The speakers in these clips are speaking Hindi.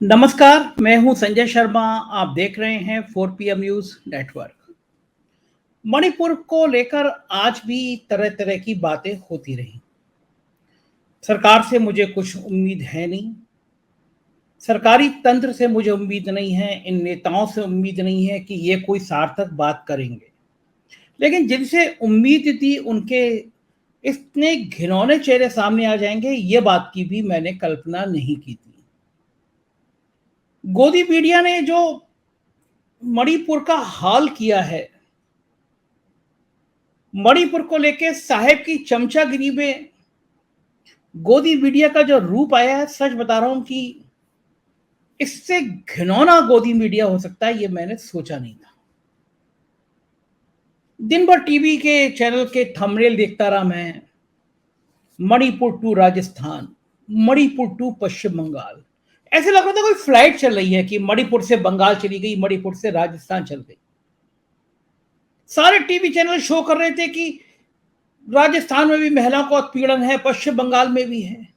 नमस्कार, मैं हूं संजय शर्मा। आप देख रहे हैं 4 PM न्यूज नेटवर्क। मणिपुर को लेकर आज भी तरह तरह की बातें होती रही। सरकार से मुझे कुछ उम्मीद है नहीं, सरकारी तंत्र से मुझे उम्मीद नहीं है, इन नेताओं से उम्मीद नहीं है कि ये कोई सार्थक बात करेंगे। लेकिन जिनसे उम्मीद थी उनके इतने घिनौने चेहरे सामने आ जाएंगे, ये बात की भी मैंने कल्पना नहीं की थी। गोदी मीडिया ने जो मणिपुर का हाल किया है, मणिपुर को लेके साहेब की चमचागिरी में गोदी मीडिया का जो रूप आया है, सच बता रहा हूं कि इससे घिनौना गोदी मीडिया हो सकता है, ये मैंने सोचा नहीं था। दिन भर टीवी के चैनल के थंबनेल देखता रहा मैं। मणिपुर टू राजस्थान, मणिपुर टू पश्चिम बंगाल। ऐसे लग रहा था कोई फ्लाइट चल रही है कि मणिपुर से बंगाल चली गई, मणिपुर से राजस्थान चल गई। सारे टीवी चैनल शो कर रहे थे कि राजस्थान में भी महिलाओं का उत्पीड़न है, पश्चिम बंगाल में भी है।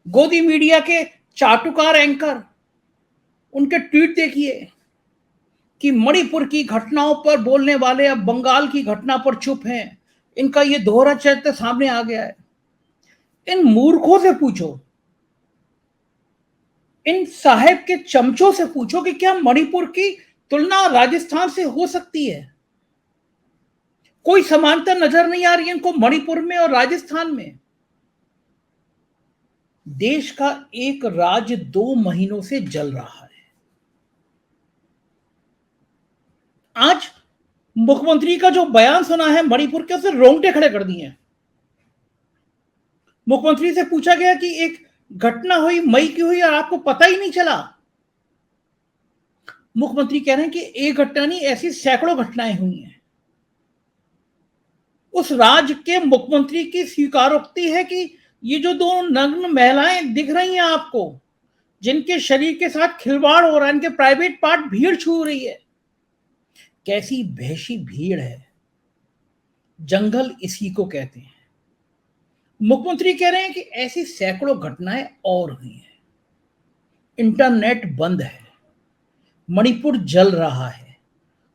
गोदी मीडिया के चाटुकार एंकर, उनके ट्वीट देखिए कि मणिपुर की घटनाओं पर बोलने वाले अब बंगाल की घटना पर चुप हैं। इनका ये दोहरा चरित्र सामने आ गया है। इन मूर्खों से पूछो, इन साहेब के चमचों से पूछो कि क्या मणिपुर की तुलना राजस्थान से हो सकती है? कोई समानता नजर नहीं आ रही है इनको मणिपुर में और राजस्थान में। देश का एक राज्य 2 महीनों से जल रहा है। आज मुख्यमंत्री का जो बयान सुना है मणिपुर के, उसे रोंगटे खड़े कर दिए हैं। मुख्यमंत्री से पूछा गया कि एक घटना हुई, मई की हुई और आपको पता ही नहीं चला। मुख्यमंत्री कह रहे हैं कि एक घटना नहीं, ऐसी सैकड़ों घटनाएं हुई हैं। उस राज्य के मुख्यमंत्री की स्वीकारोक्ति है कि ये जो 2 नग्न महिलाएं दिख रही हैं आपको, जिनके शरीर के साथ खिलवाड़ हो रहा है, इनके प्राइवेट पार्ट भीड़ छू रही है। कैसी भैंसी भीड़ है, जंगल इसी को कहते हैं। मुख्यमंत्री कह रहे हैं कि ऐसी सैकड़ों घटनाएं और हुई हैं। इंटरनेट बंद है, मणिपुर जल रहा है,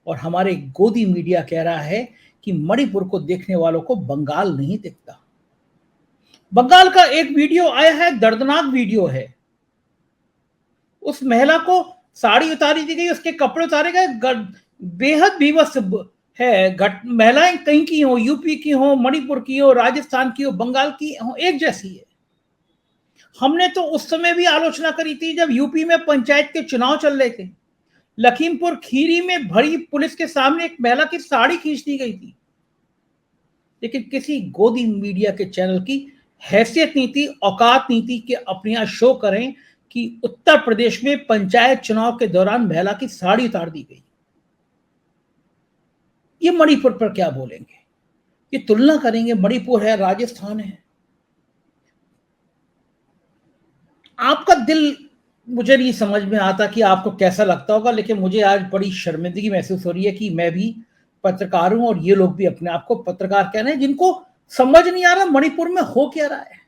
और हमारे गोदी मीडिया कह रहा है कि मणिपुर को देखने वालों को बंगाल नहीं दिखता। बंगाल का एक वीडियो आया है, दर्दनाक वीडियो है। उस महिला को साड़ी उतारी दी गई, उसके कपड़े उतारे गए। बेहद बीभत्स है। महिलाएं कहीं की हो, यूपी की हो, मणिपुर की हो, राजस्थान की हो, बंगाल की हो, एक जैसी है। हमने तो उस समय भी आलोचना करी थी जब यूपी में पंचायत के चुनाव चल रहे थे। लखीमपुर खीरी में भरी पुलिस के सामने एक महिला की साड़ी खींच दी गई थी। लेकिन किसी गोदी मीडिया के चैनल की हैसियत नहीं थी, औकात नहीं थी कि अपने यहां शो करें कि उत्तर प्रदेश में पंचायत चुनाव के दौरान महिला की साड़ी उतार दी गई। ये मणिपुर पर क्या बोलेंगे? ये तुलना करेंगे, मणिपुर है, राजस्थान है। आपका दिल, मुझे नहीं समझ में आता कि आपको कैसा लगता होगा, लेकिन मुझे आज बड़ी शर्मिंदगी महसूस हो रही है कि मैं भी पत्रकार हूं और ये लोग भी अपने आप को पत्रकार कह रहे हैं, जिनको समझ नहीं आ रहा मणिपुर में हो क्या रहा है।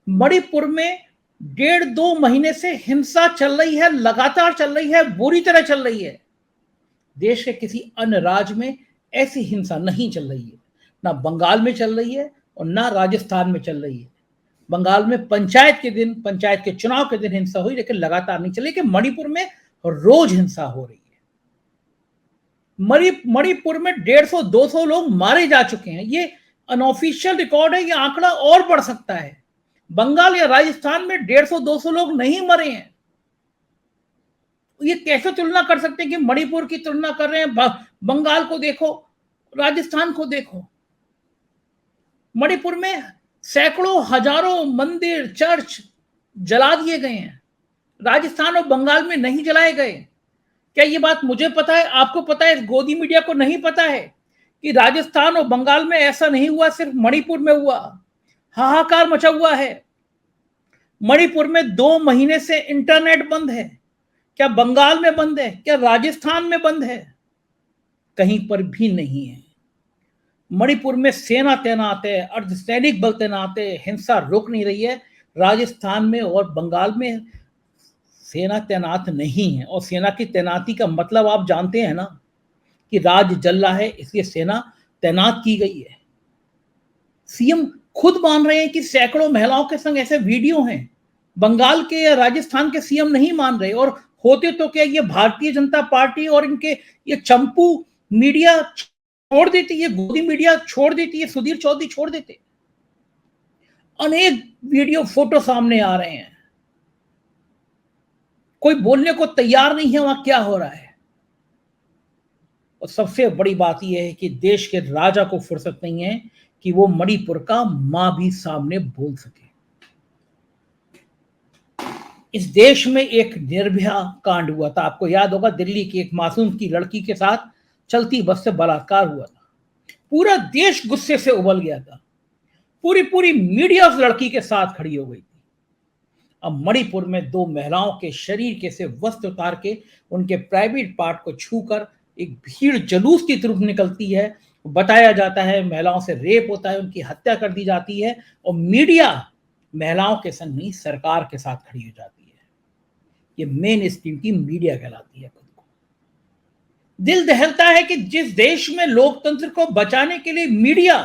मणिपुर में 1.5-2 महीने से हिंसा चल रही है, लगातार चल रही है, बुरी तरह चल रही है। देश के किसी अन्य राज्य में ऐसी हिंसा नहीं चल रही है। ना बंगाल में चल रही है और ना राजस्थान में चल रही है। बंगाल में पंचायत के दिन, पंचायत के चुनाव के दिन हिंसा हुई, लेकिन लगातार नहीं चली। कि मणिपुर में रोज हिंसा हो रही है। मणिपुर में 150-200 लोग मारे जा चुके हैं। ये अनऑफिशियल रिकॉर्ड है, ये आंकड़ा और बढ़ सकता है। बंगाल या राजस्थान में 150-200 लोग नहीं मरे हैं। ये कैसे तुलना कर सकते हैं कि मणिपुर की तुलना कर रहे हैं? बंगाल को देखो, राजस्थान को देखो। मणिपुर में सैकड़ों हजारों मंदिर, चर्च जला दिए गए हैं। राजस्थान और बंगाल में नहीं जलाए गए। क्या ये बात मुझे पता है, आपको पता है, गोदी मीडिया को नहीं पता है कि राजस्थान और बंगाल में ऐसा नहीं हुआ, सिर्फ मणिपुर में हुआ? हाहाकार मचा हुआ है। मणिपुर में 2 महीने से इंटरनेट बंद है। क्या बंगाल में बंद है? क्या राजस्थान में बंद है? कहीं पर भी नहीं है। मणिपुर में सेना तैनात है, अर्धसैनिक बल तैनात है, हिंसा रुक नहीं रही है। राजस्थान में और बंगाल में सेना तैनात नहीं है, और सेना की तैनाती का मतलब आप जानते हैं ना, कि राज्य जल रहा है इसलिए सेना तैनात की गई है। सीएम खुद मान रहे हैं कि सैकड़ों महिलाओं के संग ऐसे वीडियो हैं। बंगाल के या राजस्थान के सीएम नहीं मान रहे, और होते तो क्या ये भारतीय जनता पार्टी और इनके ये चंपू मीडिया छोड़ देती, ये गोदी मीडिया छोड़ देती, ये सुधीर चौधरी छोड़ देते। अनेक वीडियो फोटो सामने आ रहे हैं, कोई बोलने को तैयार नहीं है वहां क्या हो रहा है। और सबसे बड़ी बात यह है कि देश के राजा को फुर्सत नहीं है कि वो मणिपुर का मां भी सामने बोल सके। इस देश में एक निर्भया कांड हुआ था, आपको याद होगा, दिल्ली की एक मासूम की लड़की के साथ चलती बस से बलात्कार हुआ था। पूरा देश गुस्से से उबल गया था, पूरी मीडिया उस लड़की के साथ खड़ी हो गई थी। अब मणिपुर में दो महिलाओं के शरीर के से वस्त्र उतार के उनके प्राइवेट पार्ट को छूकर एक भीड़ जुलूस की तरफ निकलती है। बताया जाता है महिलाओं से रेप होता है, उनकी हत्या कर दी जाती है, और मीडिया महिलाओं के संग नहीं सरकार के साथ खड़ी हो जाती है। ये मेन स्ट्रीम की मीडिया कहलाती है खुद को। दिल दहलता है कि जिस देश में लोकतंत्र को बचाने के लिए मीडिया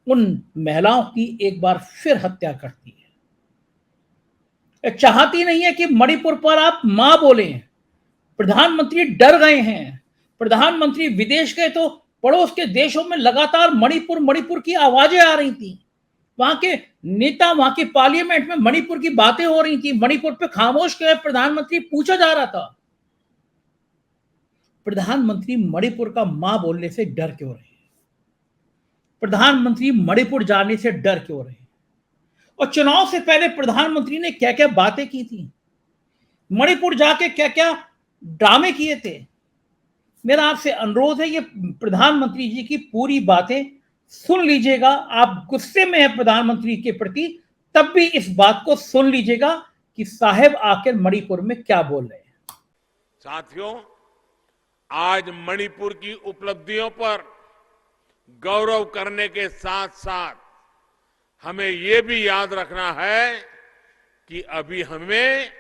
उन महिलाओं की एक बार फिर हत्या करती है, चाहती नहीं है कि मणिपुर पर आप मां बोले। प्रधानमंत्री डर गए हैं, प्रधानमंत्री विदेश गए तो पड़ोस के देशों में लगातार मणिपुर की आवाजें आ रही थी। वहां के नेता, वहां की पार्लियामेंट में मणिपुर की बातें हो रही थी, मणिपुर पे खामोश क्यों है प्रधानमंत्री पूछा जा रहा था। प्रधानमंत्री मणिपुर का मां बोलने से डर क्यों रहे? प्रधानमंत्री मणिपुर जाने से डर क्यों रहे? और चुनाव से पहले प्रधानमंत्री ने क्या क्या बातें की थी, मणिपुर जाके क्या क्या ड्रामे किए थे। मेरा आपसे अनुरोध है, ये प्रधानमंत्री जी की पूरी बातें सुन लीजिएगा। आप गुस्से में हैं प्रधानमंत्री के प्रति, तब भी इस बात को सुन लीजिएगा कि साहब आखिर मणिपुर में क्या बोल रहे हैं। साथियों, आज मणिपुर की उपलब्धियों पर गौरव करने के साथ साथ हमें ये भी याद रखना है कि अभी हमें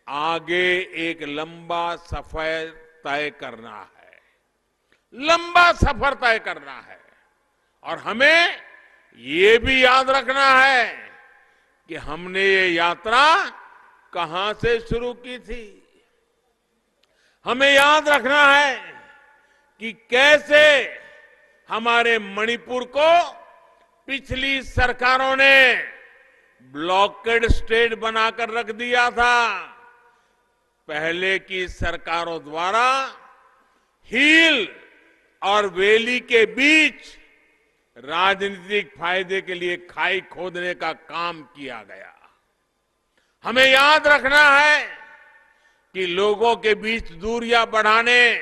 आगे एक लंबा सफर तय करना है, लंबा सफर तय करना है। और हमें ये भी याद रखना है कि हमने ये यात्रा कहां से शुरू की थी। हमें याद रखना है कि कैसे हमारे मणिपुर को पिछली सरकारों ने ब्लॉकेड स्टेट बनाकर रख दिया था। पहले की सरकारों द्वारा हील और वैली के बीच राजनीतिक फायदे के लिए खाई खोदने का काम किया गया। हमें याद रखना है कि लोगों के बीच दूरियां बढ़ाने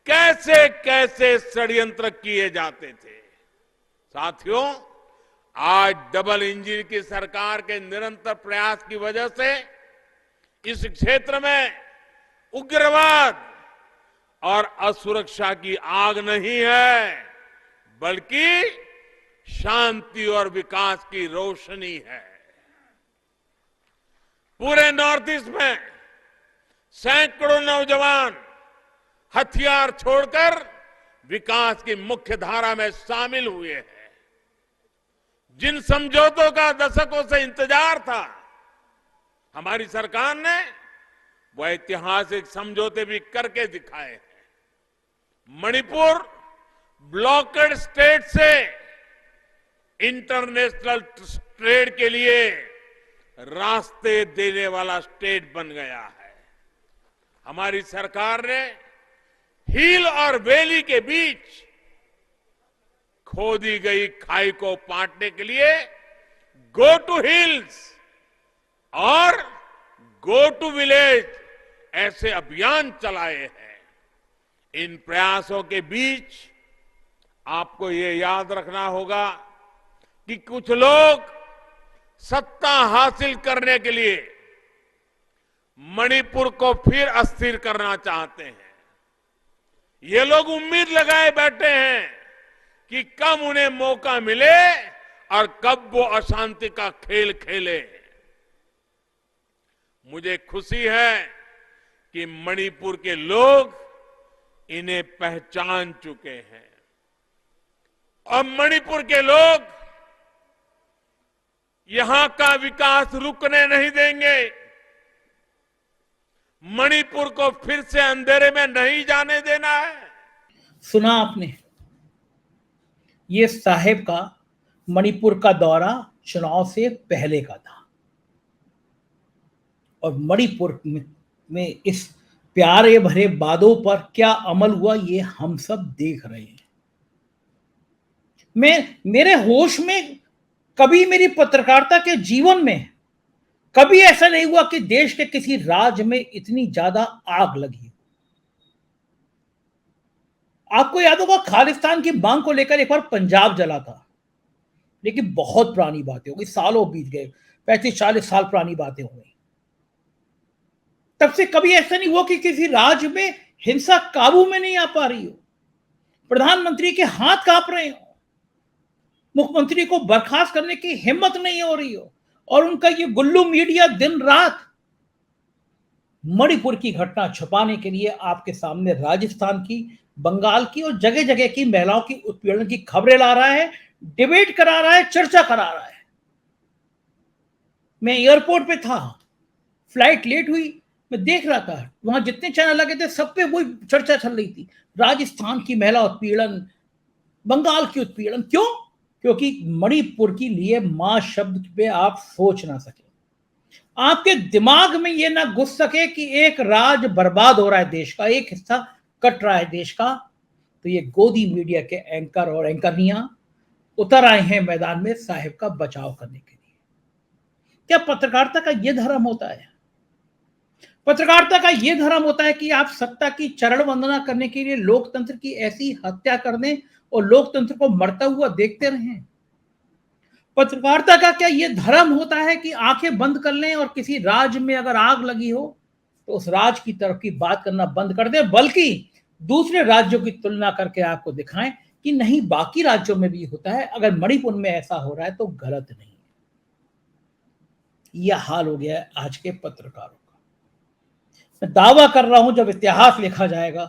कैसे कैसे षड्यंत्र किए जाते थे। साथियों, आज डबल इंजन की सरकार के निरंतर प्रयास की वजह से इस क्षेत्र में उग्रवाद और असुरक्षा की आग नहीं है, बल्कि शांति और विकास की रोशनी है। पूरे नॉर्थ ईस्ट में सैकड़ों नौजवान हथियार छोड़कर विकास की मुख्य धारा में शामिल हुए हैं। जिन समझौतों का दशकों से इंतजार था, हमारी सरकार ने वो ऐतिहासिक समझौते भी करके दिखाए हैं। मणिपुर ब्लॉकेड स्टेट से इंटरनेशनल ट्रेड के लिए रास्ते देने वाला स्टेट बन गया है। हमारी सरकार ने हिल और वैली के बीच खोदी गई खाई को पाटने के लिए गो टू हिल्स और गो टू विलेज ऐसे अभियान चलाए हैं। इन प्रयासों के बीच आपको ये याद रखना होगा कि कुछ लोग सत्ता हासिल करने के लिए मणिपुर को फिर अस्थिर करना चाहते हैं। ये लोग उम्मीद लगाए बैठे हैं कि कम उन्हें मौका मिले और कब वो अशांति का खेल खेले। मुझे खुशी है कि मणिपुर के लोग इन्हें पहचान चुके हैं और मणिपुर के लोग यहां का विकास रुकने नहीं देंगे। मणिपुर को फिर से अंधेरे में नहीं जाने देना है। सुना आपने, ये साहेब का मणिपुर का दौरा चुनाव से पहले का था और मणिपुर में इस प्यारे भरे वादों पर क्या अमल हुआ ये हम सब देख रहे हैं। मेरे होश में कभी, मेरी पत्रकारिता के जीवन में कभी ऐसा नहीं हुआ कि देश के किसी राज्य में इतनी ज्यादा आग लगी। आपको याद होगा खालिस्तान की मांग को लेकर एक बार पंजाब जला था, लेकिन बहुत पुरानी बातें हो गई, सालों बीत गए, 35-40 साल पुरानी बातें हो गई। तब से कभी ऐसा नहीं हुआ कि किसी राज्य में हिंसा काबू में नहीं आ पा रही हो, प्रधानमंत्री के हाथ कांप रहे हो, मुख्यमंत्री को बर्खास्त करने की हिम्मत नहीं हो रही हो और उनका ये गुल्लू मीडिया दिन रात मणिपुर की घटना छुपाने के लिए आपके सामने राजस्थान की, बंगाल की और जगह जगह की महिलाओं की उत्पीड़न की खबरें ला रहा है, डिबेट करा रहा है, चर्चा करा रहा है। मैं एयरपोर्ट पे था, फ्लाइट लेट हुई, मैं देख रहा था वहां जितने चैनल लगे थे सब पे वही चर्चा चल रही थी, राजस्थान की महिला उत्पीड़न, बंगाल की उत्पीड़न। क्यों? क्योंकि मणिपुर के लिए मां शब्द पे आप सोच ना सके, आपके दिमाग में ये ना घुस सके कि एक राज्य बर्बाद हो रहा है, देश का एक हिस्सा कट रहा है देश का, तो ये गोदी मीडिया के एंकर और एंकरनियां उतर आए हैं मैदान में साहिब का बचाव करने के लिए। क्या पत्रकारिता का यह धर्म होता है? पत्रकारिता का यह धर्म होता है कि आप सत्ता की चरण वंदना करने के लिए लोकतंत्र की ऐसी हत्या कर दें और लोकतंत्र को मरता हुआ देखते रहें? पत्रकारिता का क्या यह धर्म होता है कि आंखें बंद कर लें और किसी राज्य में अगर आग लगी हो तो उस राज्य की तरफ की बात करना बंद कर दें, बल्कि दूसरे राज्यों की तुलना करके आपको दिखाएं कि नहीं, बाकी राज्यों में भी होता है, अगर मणिपुर में ऐसा हो रहा है तो गलत नहीं है। यह हाल हो गया है आज के पत्रकारों का। मैं दावा कर रहा हूं जब इतिहास लिखा जाएगा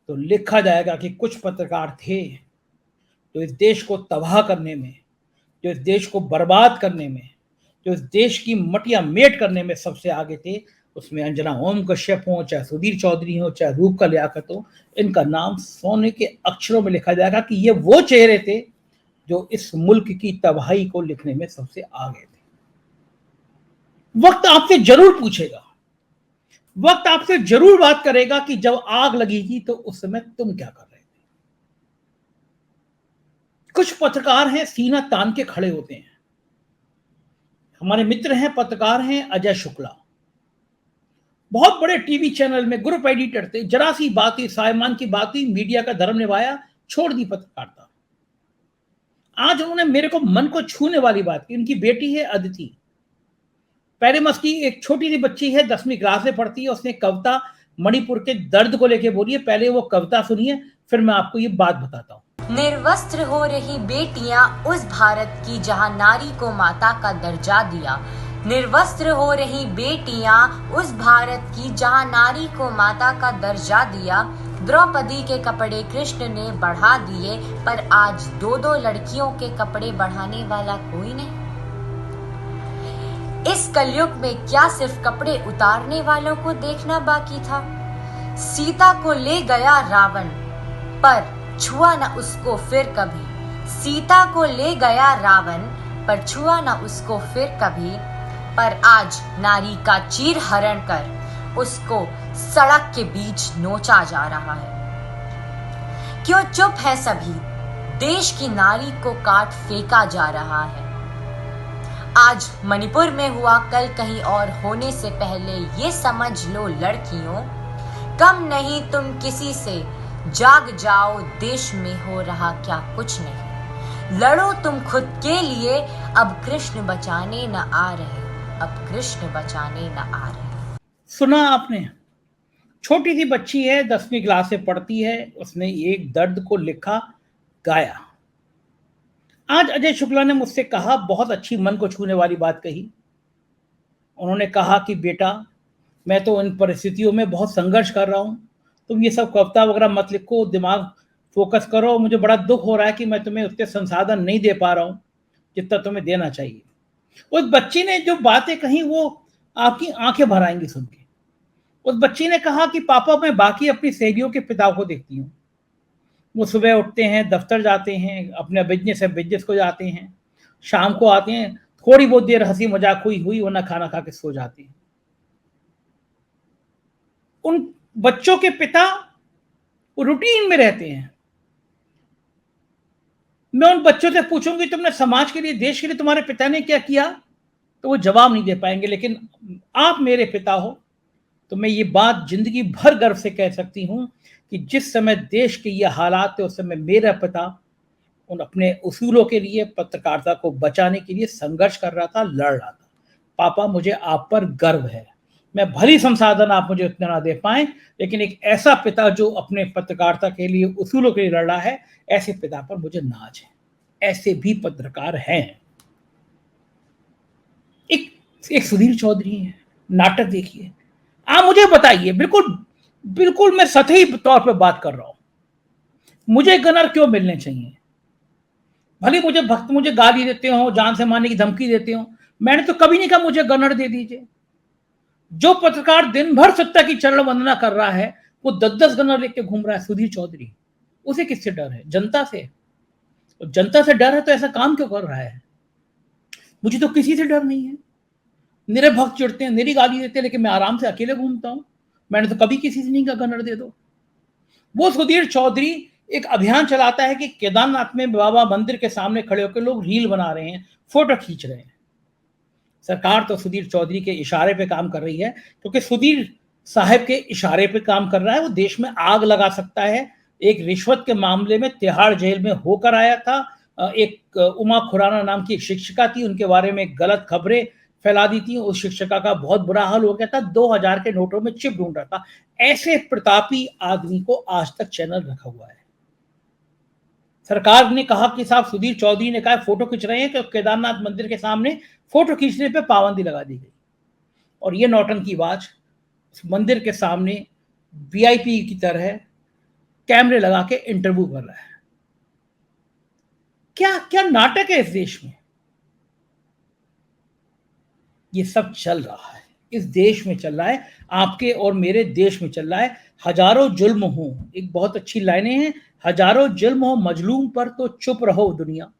तो लिखा जाएगा कि कुछ पत्रकार थे जो इस देश को तबाह करने में, जो इस देश को बर्बाद करने में, जो इस देश की मटिया मेट करने में सबसे आगे थे। उसमें अंजना ओम कश्यप हो, चाहे सुधीर चौधरी हो, चाहे रूप का लियाकत हो, इनका नाम सोने के अक्षरों में लिखा जाएगा कि ये वो चेहरे थे जो इस मुल्क की तबाही को लिखने में सबसे आगे थे। वक्त आपसे जरूर पूछेगा, वक्त आपसे जरूर बात करेगा कि जब आग लगी थी तो उस समय तुम क्या कर रहे थे। कुछ पत्रकार हैं सीना तान के खड़े होते हैं। हमारे मित्र हैं, पत्रकार हैं अजय शुक्ला, बहुत बड़े टीवी चैनल में ग्रुप एडिटर थे। जरा सी बात हुई, सायमान की बात हुई, मीडिया का धर्म निभाया, छोड़ दी पत्रकारिता। आज उन्होंने मेरे को मन को छूने वाली बात की। उनकी बेटी है अदिति, पैरेमस की एक छोटी सी बच्ची है, 10वीं क्लास में पढ़ती है। उसने कविता मणिपुर के दर्द को लेकर बोली है। पहले वो कविता सुनिए, फिर मैं आपको ये बात बताता हूँ। निर्वस्त्र हो रही बेटियां उस भारत की जहां नारी को माता का दर्जा दिया। निर्वस्त्र हो रही बेटियां उस भारत की जहां नारी को माता का दर्जा दिया। द्रौपदी के कपड़े कृष्ण ने बढ़ा दिए, पर आज 2-2 लड़कियों के कपड़े बढ़ाने वाला कोई नहीं। इस कलयुग में क्या सिर्फ कपड़े उतारने वालों को देखना बाकी था? सीता को ले गया रावण, पर छुआ न उसको फिर कभी। सीता को ले गया रावण, पर छुआ न उसको फिर कभी। पर आज नारी का चीर हरण कर उसको सड़क के बीच नोचा जा रहा है। क्यों चुप है सभी? देश की नारी को काट फेंका जा रहा है। आज मणिपुर में हुआ, कल कहीं और होने से पहले ये समझ लो लड़कियों, कम नहीं तुम किसी से, जाग जाओ देश में हो रहा क्या कुछ नहीं। लड़ो तुम खुद के लिए, अब कृष्ण बचाने न आ रहे, अब कृष्ण बचाने न आ रहे। सुना आपने? छोटी सी बच्ची है, 10वीं क्लास में पढ़ती है, उसने एक दर्द को लिखा, गाया। आज अजय शुक्ला ने मुझसे कहा, बहुत अच्छी मन को छूने वाली बात कही। उन्होंने कहा कि बेटा, मैं तो इन परिस्थितियों में बहुत संघर्ष कर रहा हूं, तुम ये सब कविता वगैरह मत लिखो, दिमाग फोकस करो। मुझे बड़ा दुख हो रहा है कि मैं तुम्हें उतने संसाधन नहीं दे पा रहा हूं जितना तुम्हें देना चाहिए। उस बच्ची ने जो बातें कही वो आपकी आंखें भर आएंगी सुन के। उस बच्ची ने कहा कि पापा, मैं बाकी अपनी सहेलियों के पिता को देखती हूँ, वो सुबह उठते हैं, दफ्तर जाते हैं, अपने बिजनेस है बिजनेस को जाते हैं, शाम को आते हैं, थोड़ी बहुत देर हंसी मजाक हुई वरना खाना खा के सो जाते हैं। उन बच्चों के पिता रूटीन में रहते हैं। मैं उन बच्चों से पूछूंगी तुमने समाज के लिए, देश के लिए तुम्हारे पिता ने क्या किया, तो वो जवाब नहीं दे पाएंगे। लेकिन आप मेरे पिता हो, तो मैं ये बात जिंदगी भर गर्व से कह सकती हूं कि जिस समय देश के ये हालात थे, उस समय मेरा पिता उन अपने उसूलों के लिए, पत्रकारिता को बचाने के लिए संघर्ष कर रहा था, लड़ रहा था। पापा, मुझे आप पर गर्व है। मैं भली संसाधन आप मुझे उतना ना दे पाए, लेकिन एक ऐसा पिता जो अपने पत्रकारिता के लिए, उसूलों के लिए लड़ रहा है, ऐसे पिता पर मुझे नाज है। ऐसे भी पत्रकार हैं। एक सुधीर चौधरी है, नाटक देखिए। आप मुझे बताइए, बिल्कुल बिल्कुल मैं सतही तौर पे बात कर रहा हूं, मुझे गनर क्यों मिलने चाहिए? भले मुझे भक्त मुझे गाली देते हो, जान से मारने की धमकी देते हो, मैंने तो कभी नहीं कहा मुझे गनर दे दीजिए। जो पत्रकार दिन भर सत्ता की चरण वंदना कर रहा है, वो 10-10 गनर लेके घूम रहा है, सुधीर चौधरी, उसे किससे डर है? जनता से। तो जनता से डर है तो ऐसा काम क्यों कर रहा है? मुझे तो किसी से डर नहीं है। मेरे भक्त चिढ़ते हैं, मेरी गाली देते हैं, लेकिन मैं आराम से अकेले घूमता हूं। मैंने तो कभी किसी से नहीं कहा गनर दे दो। वो सुधीर चौधरी एक अभियान चलाता है कि केदारनाथ में बाबा मंदिर के सामने खड़े होकर लोग रील बना रहे हैं, फोटो खींच रहे हैं। सरकार तो सुधीर चौधरी के इशारे पे काम कर रही है, क्योंकि सुधीर साहब के इशारे पे काम कर रहा है। वो देश में आग लगा सकता है। एक रिश्वत के मामले में तिहाड़ जेल में होकर आया था। एक उमा खुराना नाम की एक शिक्षिका थी, उनके बारे में गलत खबरें फैला दी थी। उस शिक्षिका का बहुत बुरा हाल हो गया था, 2000 के नोटों में चिप ढूंढ रहा था। ऐसे प्रतापी आदमी को आज तक चैनल रखा हुआ है। सरकार ने कहा कि साहब, सुधीर चौधरी ने कहा फोटो खींच रहे हैं, कि केदारनाथ मंदिर के सामने फोटो खींचने पे पाबंदी लगा दी गई। और ये नौटंकीबाज मंदिर के सामने वीआईपी की तरह कैमरे लगा के इंटरव्यू कर रहा है। क्या क्या नाटक है इस देश में? ये सब चल रहा है, इस देश में चल रहा है, आपके और मेरे देश में चल रहा है। हजारों जुल्म हो, एक बहुत अच्छी लाइनें हैं, हजारों जुल्म हो मजलूम पर तो चुप रहो दुनिया।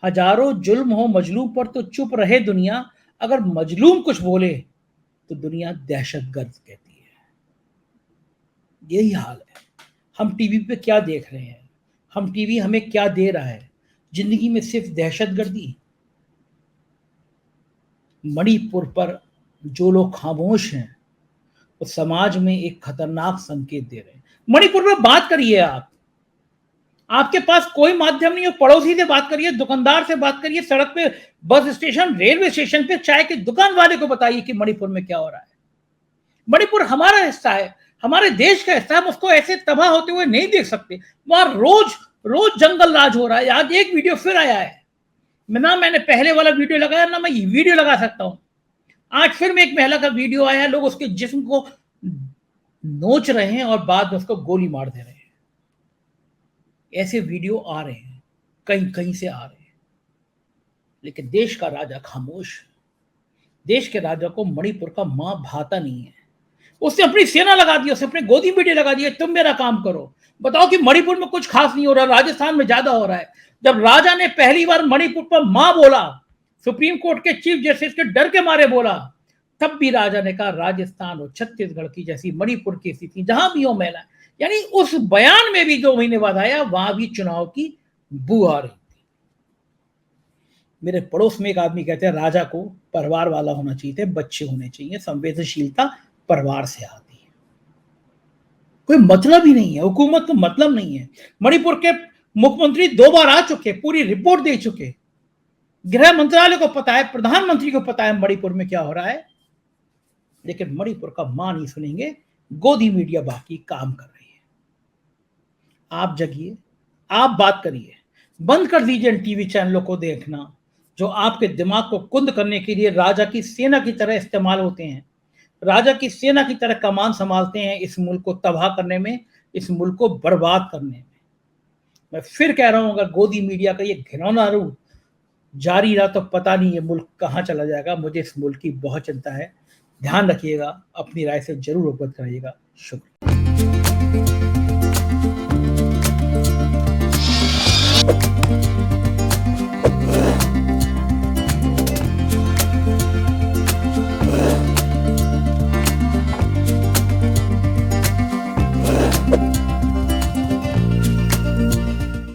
हजारों जुल्म हो मजलूम पर तो चुप रहे दुनिया, अगर मजलूम कुछ बोले तो दुनिया दहशतगर्द कहती है। यही हाल है। हम टीवी पे क्या देख रहे हैं? हम टीवी हमें क्या दे रहा है? जिंदगी में सिर्फ दहशतगर्दी। मणिपुर पर जो लोग खामोश हैं, वो समाज में एक खतरनाक संकेत दे रहे हैं। मणिपुर में बात करिए आप, आपके पास कोई माध्यम नहीं हो, पड़ोसी से बात करिए, दुकानदार से बात करिए, सड़क पे, बस स्टेशन, रेलवे स्टेशन पे चाय की दुकान वाले को बताइए कि मणिपुर में क्या हो रहा है। मणिपुर हमारा हिस्सा है, हमारे देश का हिस्सा है, हम उसको ऐसे तबाह होते हुए नहीं देख सकते। वहां रोज रोज जंगल राज हो रहा है। आज एक वीडियो फिर आया है, मैंने पहले वाला वीडियो लगाया ना, मैं ये वीडियो लगा सकता हूं। आज फिर में एक महिला का वीडियो आया है, लोग उसके जिस्म को नोच रहे हैं और बाद में उसको गोली मार दे रहे हैं। ऐसे वीडियो आ रहे हैं, कहीं कहीं से आ रहे हैं, लेकिन देश का राजा खामोश। देश के राजा को मणिपुर का मां भाता नहीं है। उसने अपनी सेना लगा दी, उसने अपने गोदी मीडिया लगा दिया, तुम मेरा काम करो, बताओ कि मणिपुर में कुछ खास नहीं हो रहा, राजस्थान में ज्यादा हो रहा है। जब राजा ने पहली बार मणिपुर पर मां बोला, सुप्रीम कोर्ट के चीफ जस्टिस के डर के मारे बोला, तब भी राजा ने कहा राजस्थान और छत्तीसगढ़ की जैसी मणिपुर की स्थिति जहां भी हो महिला। यानी उस बयान में भी 2 महीने बाद आया, वहां भी चुनाव की बू आ रही थी। मेरे पड़ोस में एक आदमी कहते हैं राजा को परिवार वाला होना चाहिए, बच्चे होने चाहिए, संवेदनशीलता परिवार से आती है। कोई मतलब ही नहीं है, हुकूमत को मतलब नहीं है। मणिपुर के मुख्यमंत्री 2 बार आ चुके, पूरी रिपोर्ट दे चुके, गृह मंत्रालय को पता है, प्रधानमंत्री को पता है मणिपुर में क्या हो रहा है, लेकिन मणिपुर का मां नहीं सुनेंगे। गोदी मीडिया बाकी काम कर रही है। आप जगिए, आप बात करिए। बंद कर दीजिए इन टीवी चैनलों को देखना जो आपके दिमाग को कुंद करने के लिए राजा की सेना की तरह इस्तेमाल होते हैं, राजा की सेना की तरह कमान संभालते हैं इस मुल्क को तबाह करने में, इस मुल्क को बर्बाद करने में। मैं फिर कह रहा हूं, अगर गोदी मीडिया का ये घिनौना रूप जारी रहा तो पता नहीं ये मुल्क कहां चला जाएगा। मुझे इस मुल्क की बहुत चिंता है। ध्यान रखिएगा, अपनी राय से जरूर अवगत कराइएगा। शुक्रिया।